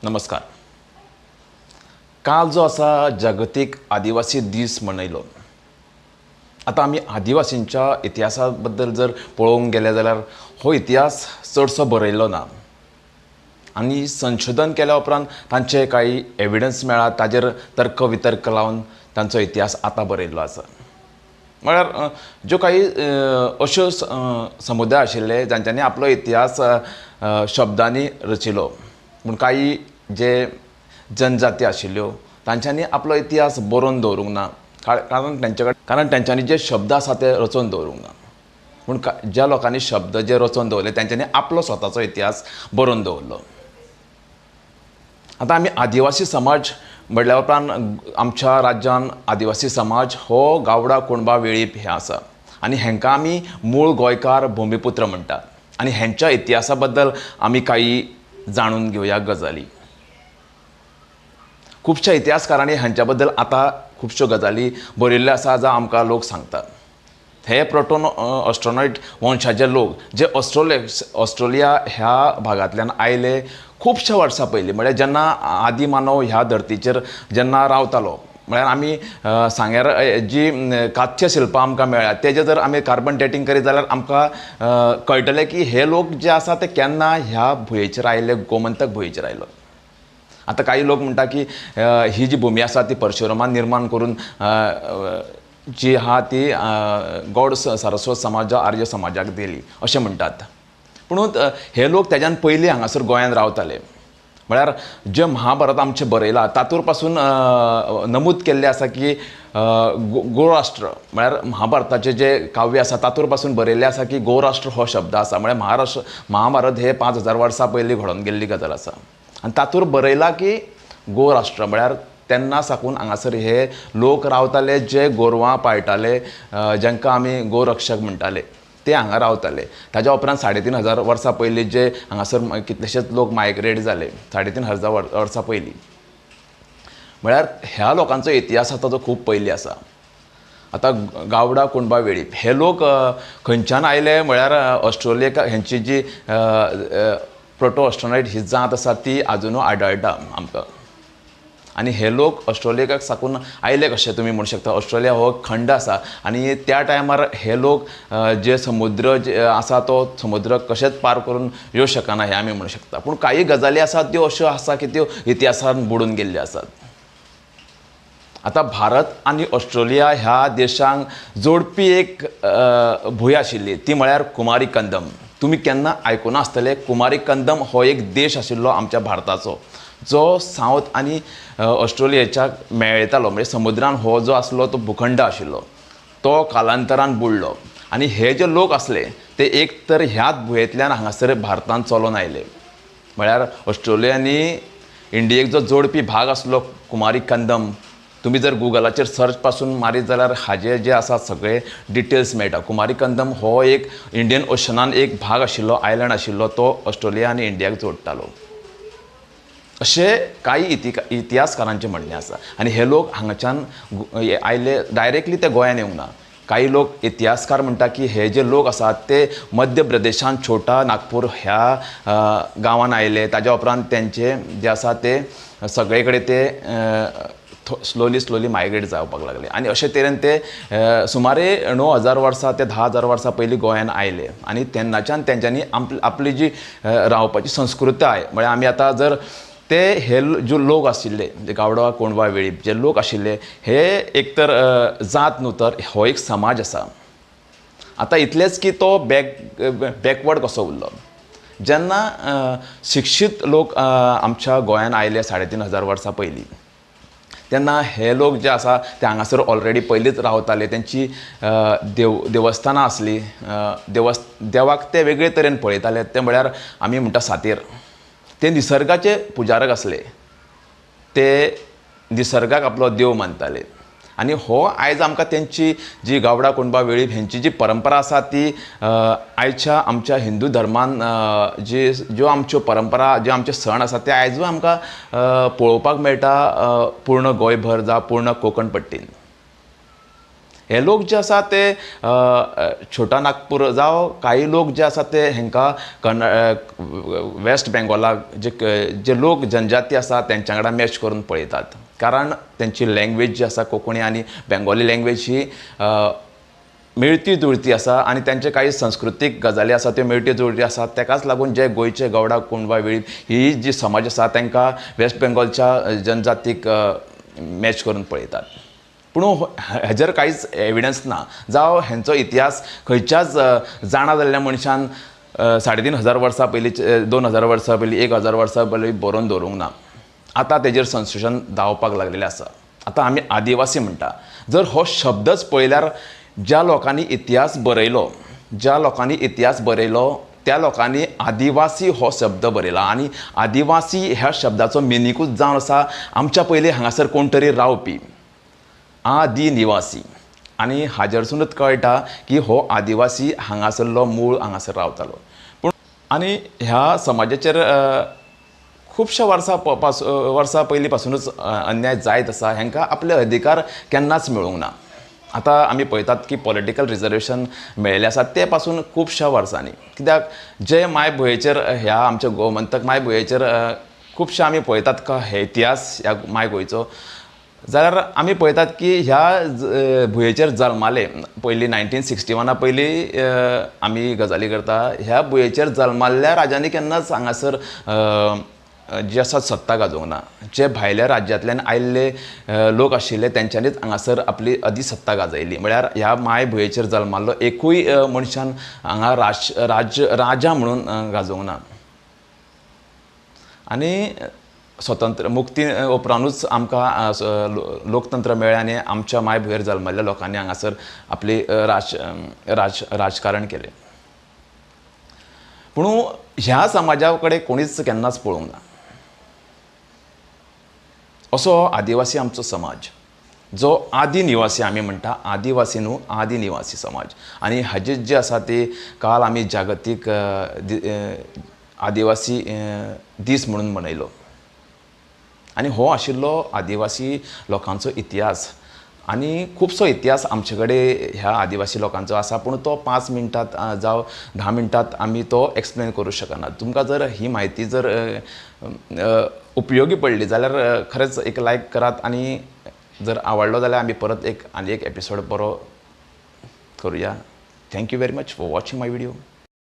नमस्कार. काल जो असा जागतिक आदिवासी दीस मनयलो. आता आमी आदिवासींच्या इतिहासाबद्दल जर पळोवंक गेले जाल्यार हो इतिहास चडसो बरयल्लो ना आनी संशोधन केल्या उपरांत तांचे काही एविडन्स मेळ्ळा, ताजेर तर्क वितर्क लावन तांचो इतिहास आतां बरयल्लो आसा. म्हळ्यार ज्यो काही अश्यो समुदाय आशिल्ले जांच्यांनी आपलो इतिहास शब्दांनी रचिलो, पूण काही जे जनजाती आशिल्ल्यो तांच्यांनी आपलो इतिहास बरोवन दवरूंक ना, कारण तेंच्यांनी जे शब्द आसा ते रचोवन दवरूंक ना. पूण ज्या लोकांनी शब्द जे रचोवन दवरले तेंच्यांनी आपलो स्वताचो इतिहास बरोवन दवरलो. आतां आमी आदिवासी समाज म्हणल्या उपरांत आमच्या राज्यान आदिवासी समाज हो गावडा कुणबा वेळीप हे आसा आनी हेंकां आमी मूळ गोंयकार भुमिपुत्र म्हणटात. आनी हेंच्या इतिहासा बद्दल आमी काही जाणून घेवया गजाली. खुबश्या इतिहासकारांनी हांच्या बद्दल आतां खुबश्यो गजाली बरयल्ल्यो आसा जावं आमकां लोक सांगतात. हे प्रोटोन ऑस्ट्रोनॉयट वंशाचे लोक जे ऑस्ट्रेलिया ह्या भागांतल्यान आयले खुबश्या वर्सां पयलीं, म्हळ्यार जेन्ना आदी मानव ह्या धर्तीचेर जेन्ना रावतालो, म्हळ्यार आमी सांग्यार जी कातचे शिल्पां आमकां मेळ्ळ्यात तेजें जर आमी कार्बन डेटिंग करीत जाल्यार आमकां कळटलें की हे लोक जे आसा ते केन्ना ह्या भुंयेचेर आयिल्ले, गोमंतक भुंयेचेर आयलो. आतां काही लोक म्हणटा की ही जी भुमी आसा ती परशुरामान निर्माण करून जी आहा ती गौड सारस्वत समाज आर्य समाजाक दिली अशें म्हणटात. पूण हे लोक तेज्यान पयलीं हांगासर गोंयांत रावताले. म्हळ्यार जे महाभारत आमचें बरयलां तातूंत पासून नमूद केल्लें आसा की गौराष्ट्र म्हळ्यार महाभारताचें जें काव्य आसा तातूंत पासून बरयल्लें आसा की गौराष्ट्र हो शब्द आसा. म्हळ्यार महाभारत हे 5000 वर्सां पयलीं घडोवन गेल्ली गजाल आसा आनी तातूंत बरयलां की गौराष्ट्र म्हळ्यार तेन्ना साकून हांगासर हे लोक रावताले जे गोरवां पाळटाले, जांकां आमी गोरक्षक म्हणटाले, ते हांगा रावताले. ताच्या उपरांत 3500 वर्सां पयलीं जे हांगासर कितलेशेच लोक मायग्रेट जाले 3500 वर्सां पयलीं. म्हळ्यार ह्या लोकांचो इतिहास आसा तो खूब पयलीं आसा. आतां गावडा कुणबा वेळीप हे लोक खंयच्यान आयले म्हळ्यार ऑस्ट्रेलिया हेंची जी प्रोटो ऑस्ट्रोनॉयट ही जात आसा ती आजुनूय आढळटा आमकां. आनी हे लोक ऑस्ट्रेलियाक साकून आयले कशे तुमी म्हणूं शकता. ऑस्ट्रेलिया हो खंड आसा आनी त्या टायमार हे लोक जे समुद्र जे आसा तो समुद्र कशेंच पार करून येवं शकना हें आमी म्हणूं शकता. पूण काही गजाली आसात त्यो अश्यो आसा की त्यो इतिहासान बुडून गेल्ल्यो आसात. आतां भारत आनी ऑस्ट्रेलिया ह्या देशांक जोडपी एक भूंय आशिल्ली ती म्हळ्यार कुमारी कंदम. तुमी केन्ना आयकुना आसतले कुमारी कंदम हो एक देश आशिल्लो आमच्या भारताचो जो सावथ आनी ऑस्ट्रेलियाच्या मेळटालो. म्हणजे समुद्रान हो जो आसलो तो भूखंड आशिल्लो तो कालांतरान बुडलो आनी हे जे लोक आसले ते एक तर ह्याच भुंयेंतल्यान हांगासर भारतांत चलोन आयले. म्हळ्यार ऑस्ट्रेलियांनी इंडियेक जो जोडपी भाग आसलो कुमारी कंदम, तुमी जर गुगलाचेर सर्च पासून मारीत जाल्यार हाजे जे आसा सगळे डिटेल्स मेळटा. कुमारी कंदम हो एक इंडियन ओशनान एक भाग आशिल्लो, आयलंड आशिल्लो, तो ऑस्ट्रेलिया आनी इंडियाक जोडटालो अशें काही इतिहासकारांचें म्हणणें आसा. आनी हे लोक हांगाच्यान आयले डायरेक्टली ते गोंयान येवंक ना. काही लोक इतिहासकार म्हणटा की हे जे लोक आसात ते मध्य प्रदेशान छोटा नागपूर ह्या गांवान आयले. ताज्या उपरांत तेंचे जे आसा ते सगळे कडेन ते स्लोली मायग्रेट जावपाक लागले आनी अशे तरेन ते सुमारे 9000 वर्सां ते 10000 वर्सां पयलीं गोंयान आयले. आनी तेन्नाच्यान तेंच्यांनी आपली जी रावपाची संस्कृताय म्हळ्यार आमी आतां जर ते हे जे लोक आशिल्ले जे गावडा कोणबा वेळीप जे लोक आशिल्ले हे एक तर जात न्हू तर हो एक समाज आसा. आतां इतलेंच की तो बॅकवर्ड कसो उरलो. जेन्ना शिक्षीत लोक आमच्या गोंयान आयले 3500 वर्सां पयलीं तेन्ना हे लोक जे आसा ते हांगासर ऑलरेडी पयलींच रावताले. तेंची देवस्थानां आसलीं, देवाक ते वेगळे तरेन पळयताले. ते म्हळ्यार आमी म्हणटा सातेर. ते निसर्गाचे पुजारक आसले, ते निसर्गाक आपलो देव मानताले. आनी हो आयज आमकां तेंची जी गावडा कुणबा वेळीप हेंची जी परंपरा आसा ती आयच्या आमच्या हिंदू धर्मान ज्यो आमच्यो परंपरा जे आमचे सण आसा ते आयजूय आमकां पळोवपाक मेळटा पूर्ण गोंयभर जावं पूर्ण कोंकण पट्टीन. हे लोक जे आसा ते छोटा नागपूर जावं काही लोक जे आसा ते हांकां वेस्ट बेंगॉलाक जे लोक जनजाती आसा तेंच्या वांगडा मॅच करून पळयतात, कारण तेंची लँग्वेज जी आसा कोंकणी आनी बेंगॉली लँग्वेज ही मेळटी जुळटी आसा आनी तेंचे काही संस्कृतीक गजाली आसा त्यो मेळटी जुळटी आसा. तेकाच लागून जे गोंयचे गौडा कोंडवा वेळीप ही जी समाज आसा तांकां वेस्ट बेंगॉलच्या जनजातीक मॅच करून पळयतात. पूण हेजेर कांयच एविडन्स ना, जावं हेंचो इतिहास खंयच्याच जाणा जाल्ल्या मनशान 3,500 वर्सां पयलीं 2,000 वर्सां पयलीं 1,000 वर्सां पयलीं बरोवन दवरूंक ना. आतां तेजेर संशोधन धांवपाक लागलेलें आसा. आतां आमी आदिवासी म्हणटा, जर हो शब्दच पळयल्यार ज्या लोकांनी इतिहास बरयलो त्या लोकांनी आदिवासी हो शब्द बरयला आनी आदिवासी ह्या शब्दाचो मिनिंगूच जावन आसा आमच्या पयलीं हांगासर कोण तरी रावपी आदिनिवासी, आनी हाजेरसूनच कळटा की हो आदिवासी हांगासरलो मूळ हांगासर रावतालो. पूण आनी ह्या समाजाचेर खुबश्या वर्सां पयलीं पासूनच अन्याय जायत आसा. हांकां आपले अधिकार केन्नाच मेळूंक ना. आतां आमी पळयतात की पॉलिटिकल रिजर्वेशन मेळिल्लें आसा ते पासून खुबश्या वर्सांनी, कित्याक जे मायभुंयेचेर ह्या आमच्या गोमंतक मायभुंयेचेर खुबशे आमी पळयतात का हे इतिहास ह्या माय गोंयचो, जाल्यार आमी पळयतात की ह्या भुंयेचेर जल्माले पयलीं 1961 पयलीं आमी गजाली करता, ह्या भुंयेचेर जल्माल्ल्या राजांनी केन्नाच हांगासर जे आसा सत्ता गाजोवंक ना. जे भायल्या राज्यांतल्यान आयिल्ले लोक आशिल्ले तेंच्यांनीच हांगासर आपली अधिसत्ता गाजयली. म्हळ्यार ह्या मायभुंयेचेर जल्माल्लो एकूय मनशान हांगा राजा म्हणून गाजोवंक ना. आनी स्वतंत्र मुक्ती उपरांतूच आमकां लोकतंत्र मेळ्ळें आनी आमच्या मायभुंयेर जल्मल्ल्या लोकांनी हांगासर आपली राजकारण केलें. पूण ह्या समाजा कडेन कोणीच केन्नाच पळोवंक ना. असो आदिवासी आमचो समाज, जो आदिनिवासी आमी म्हणटा, आदिवासी न्हू आदिनिवासी समाज. आनी हाजे जे आसा ते काल आमी जागतीक आदिवासी दीस म्हणून मनयलो. आनी हो आशिल्लो आदिवासी लोकांचो इतिहास. आनी खुबसो इतिहास आमचे कडेन ह्या आदिवासी लोकांचो आसा, पूण तो 5 मिनटांत जावं 10 मिनटांत आमी तो एक्सप्लेन करूं शकना. तुमकां जर ही म्हायती जर उपयोगी पडली जाल्यार खरेंच एक लायक करात, आनी जर आवडलो जाल्यार आमी परत आनी एक एपिसोड बरो करुया. Thank you very much for watching my video.